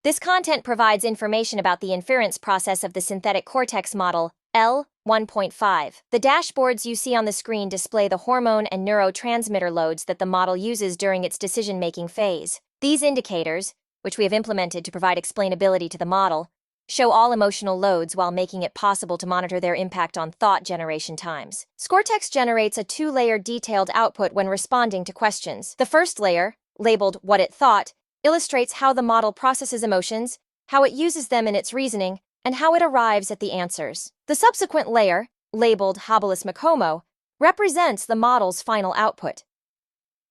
This content provides information about the inference process of the synthetic cortex model, L1.5. The dashboards you see on the screen display the hormone and neurotransmitter loads that the model uses during its decision-making phase. These indicators, which we have implemented to provide explainability to the model, show all emotional loads while making it possible to monitor their impact on thought generation times. Scortex generates a two-layer detailed output when responding to questions. The first layer, labeled What It Thought, illustrates how the model processes emotions, how it uses them in its reasoning, and how it arrives at the answers. The subsequent layer, labeled Habilis Macomo, represents the model's final output.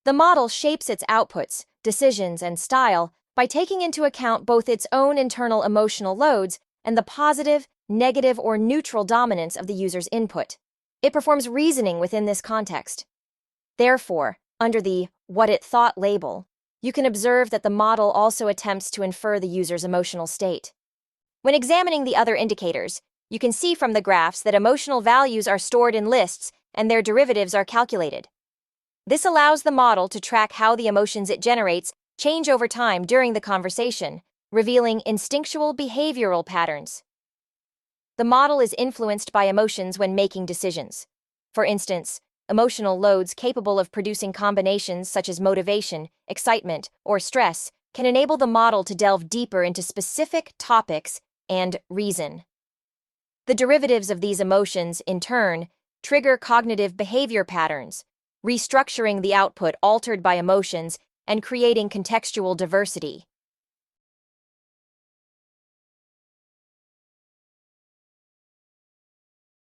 The model shapes its outputs, decisions, and style by taking into account both its own internal emotional loads and the positive, negative, or neutral dominance of the user's input. It performs reasoning within this context. Therefore, under the What It Thought label, you can observe that the model also attempts to infer the user's emotional state. When examining the other indicators, you can see from the graphs that emotional values are stored in lists and their derivatives are calculated. This allows the model to track how the emotions it generates change over time during the conversation, revealing instinctual behavioral patterns. The model is influenced by emotions when making decisions. For instance, emotional loads capable of producing combinations such as motivation, excitement, or stress can enable the model to delve deeper into specific topics and reason. The derivatives of these emotions, in turn, trigger cognitive behavior patterns, restructuring the output altered by emotions and creating contextual diversity.